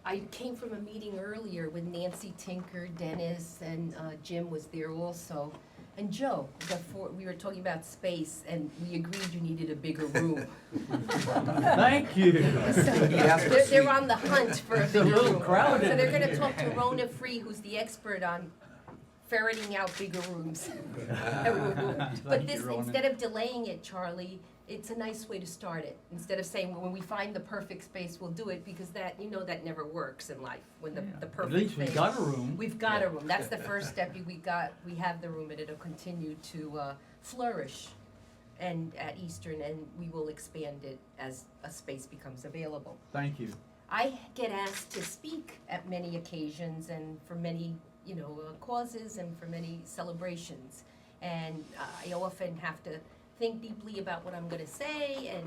I came from a meeting earlier with Nancy Tinker, Dennis, and Jim was there also. And Joe, we were talking about space, and we agreed you needed a bigger room. Thank you. So they're on the hunt for a bigger room. crowded. So they're gonna talk to Rona Free, who's the expert on ferreting out bigger rooms. But this, instead of delaying it, Charlie, it's a nice way to start it. Instead of saying, well, when we find the perfect space, we'll do it, because that, you know, that never works in life, when the perfect At least space. we got a room. We've got a room. That's the first step. We have the room, and it'll continue to flourish and at Eastern, and we will expand it as a space becomes available. Thank you. I get asked to speak at many occasions and for many, causes and for many celebrations. And I often have to think deeply about what I'm gonna say, and,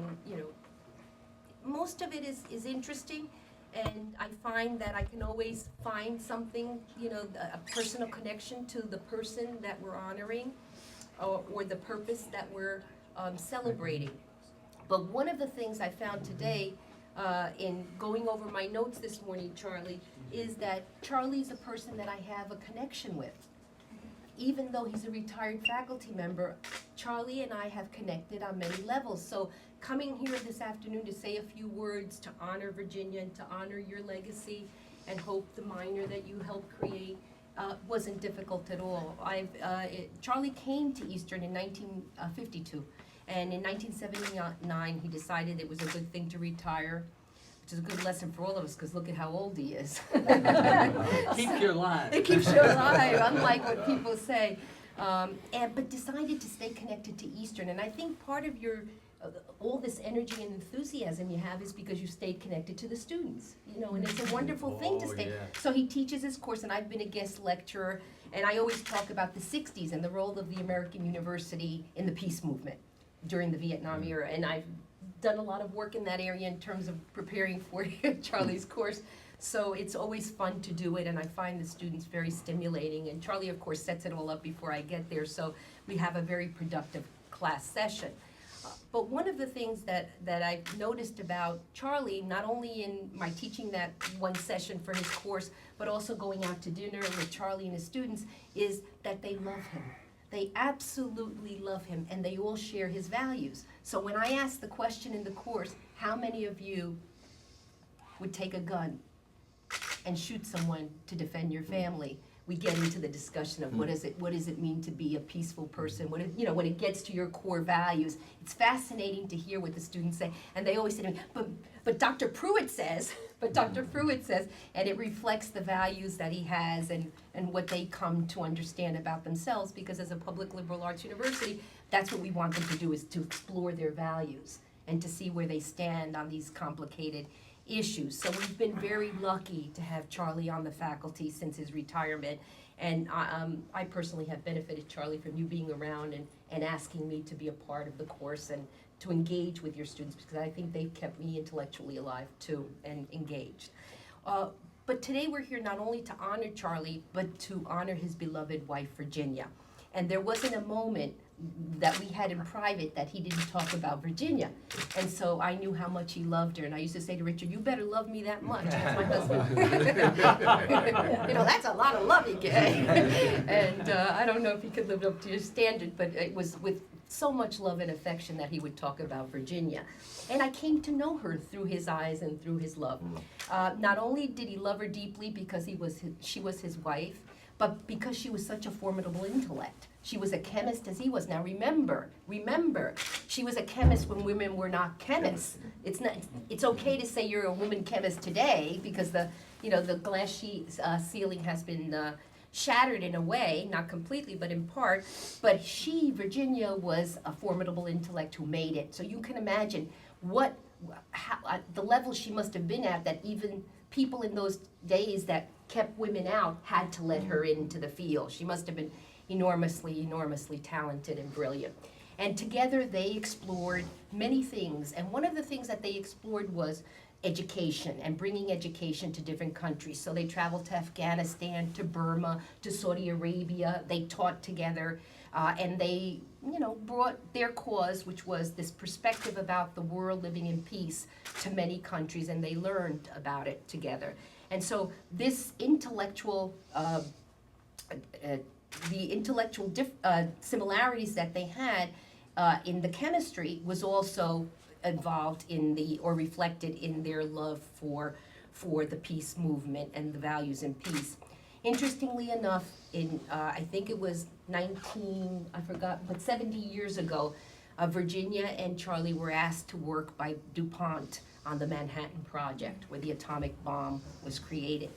most of it is interesting. And I find that I can always find something, a personal connection to the person that we're honoring, or the purpose that we're celebrating. But one of the things I found today, in going over my notes this morning, Charlie, is that Charlie's a person that I have a connection with. Even though he's a retired faculty member, Charlie and I have connected on many levels. So coming here this afternoon to say a few words to honor Virginia and to honor your legacy and Hope the Minor that you helped create wasn't difficult at all. Charlie came to Eastern in 1952, and in 1979 he decided it was a good thing to retire, which is a good lesson for all of us, because look at how old he is. Keep your line. It keeps you alive, unlike what people say. But decided to stay connected to Eastern. And I think part of your, all this energy and enthusiasm you have is because you stayed connected to the students. And it's a wonderful thing to stay. Yeah. So he teaches his course, and I've been a guest lecturer, and I always talk about the 60s and the role of the American University in the peace movement during the Vietnam era. And I've done a lot of work in that area in terms of preparing for Charlie's course. So it's always fun to do it, and I find the students very stimulating. And Charlie, of course, sets it all up before I get there, so we have a very productive class session. But one of the things that I've noticed about Charlie, not only in my teaching that one session for his course, but also going out to dinner with Charlie and his students, is that they love him. They absolutely love him, and they all share his values. So when I ask the question in the course, how many of you would take a gun and shoot someone to defend your family, we get into the discussion of what does it mean to be a peaceful person, when it gets to your core values. It's fascinating to hear what the students say, and they always say to me, but Dr. Prewitt says, and it reflects the values that he has and what they come to understand about themselves, because as a public liberal arts university, that's what we want them to do, is to explore their values and to see where they stand on these complicated issues. So we've been very lucky to have Charlie on the faculty since his retirement, and I personally have benefited, Charlie, from you being around and asking me to be a part of the course and to engage with your students, because I think they've kept me intellectually alive too and engaged. But today we're here not only to honor Charlie, but to honor his beloved wife, Virginia. And there wasn't a moment that we had in private that he didn't talk about Virginia. And so I knew how much he loved her. And I used to say to Richard, you better love me that much. That's my husband. That's a lot of loving, eh? And I don't know if he could live up to your standard, but it was with so much love and affection that he would talk about Virginia. And I came to know her through his eyes and through his love. Not only did he love her deeply because she was his wife, but because she was such a formidable intellect. She was a chemist as he was. Now remember, she was a chemist when women were not chemists. It's okay to say you're a woman chemist today, because the glass ceiling has been shattered in a way, not completely, but in part. But Virginia, was a formidable intellect who made it. So you can imagine the level she must have been at, that even people in those days that kept women out had to let her into the field. She must have been enormously, enormously talented and brilliant. And together they explored many things. And one of the things that they explored was education and bringing education to different countries. So they traveled to Afghanistan, to Burma, to Saudi Arabia. They taught together. And they, brought their cause, which was this perspective about the world living in peace, to many countries, and they learned about it together. And so this intellectual, similarities that they had in the chemistry was also involved in or reflected in their love for the peace movement and the values in peace. Interestingly enough, in I think it was 70 years ago, Virginia and Charlie were asked to work by DuPont on the Manhattan Project, where the atomic bomb was created.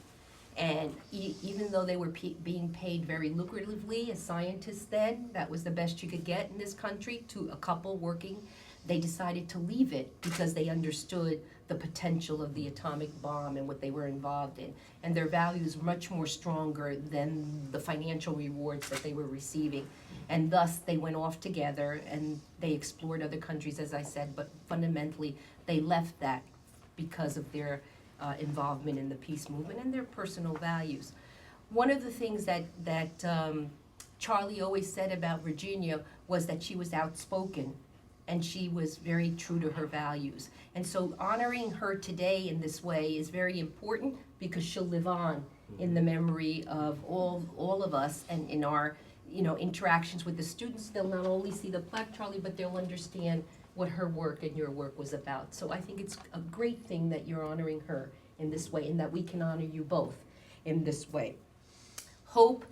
And even though they were being paid very lucratively as scientists then, that was the best you could get in this country, to a couple working, they decided to leave it because they understood the potential of the atomic bomb and what they were involved in. And their values were much more stronger than the financial rewards that they were receiving. And thus, they went off together and they explored other countries, as I said, but fundamentally, they left that because of their involvement in the peace movement and their personal values. One of the things that Charlie always said about Virginia was that she was outspoken and she was very true to her values. And so honoring her today in this way is very important, because she'll live on in the memory of all of us, and in our interactions with the students. They'll not only see the plaque, Charlie, but they'll understand what her work and your work was about. So I think it's a great thing that you're honoring her in this way, and that we can honor you both in this way. Hope,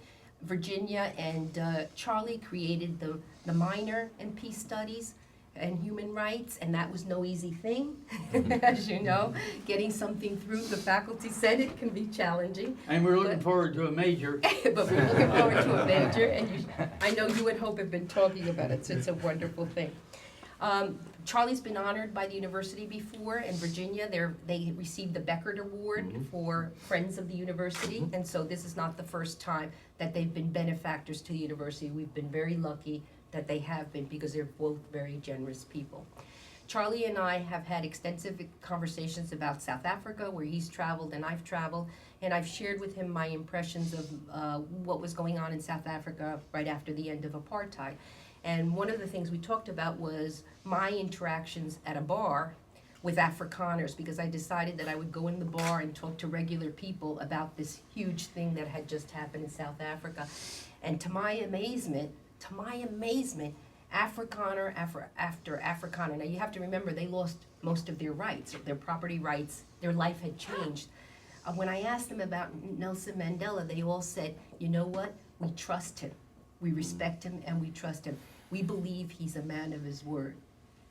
Virginia, and Charlie created the minor in peace studies and human rights, and that was no easy thing. As you know, getting something through the faculty senate can be challenging. And we're looking forward to a major. But we're looking forward to a major, and I know you and Hope have been talking about it, so it's a wonderful thing. Charlie's been honored by the university before. In Virginia, they received the Beckert Award for Friends of the University, and so this is not the first time that they've been benefactors to the university. We've been very lucky that they have been, because they're both very generous people. Charlie and I have had extensive conversations about South Africa, where he's traveled and I've traveled, and I've shared with him my impressions of what was going on in South Africa right after the end of apartheid. And one of the things we talked about was my interactions at a bar with Afrikaners, because I decided that I would go in the bar and talk to regular people about this huge thing that had just happened in South Africa. And to my amazement, Afrikaner after Afrikaner. Now you have to remember, they lost most of their rights, their property rights, their life had changed. When I asked them about Nelson Mandela, they all said, you know what, we trust him. We respect him and we trust him. We believe he's a man of his word.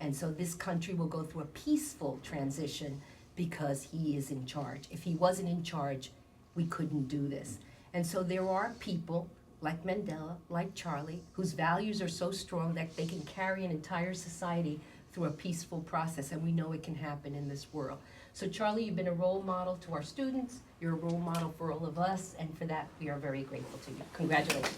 And so this country will go through a peaceful transition because he is in charge. If he wasn't in charge, we couldn't do this. And so there are people like Mandela, like Charlie, whose values are so strong that they can carry an entire society through a peaceful process, and we know it can happen in this world. So Charlie, you've been a role model to our students, you're a role model for all of us, and for that we are very grateful to you. Congratulations.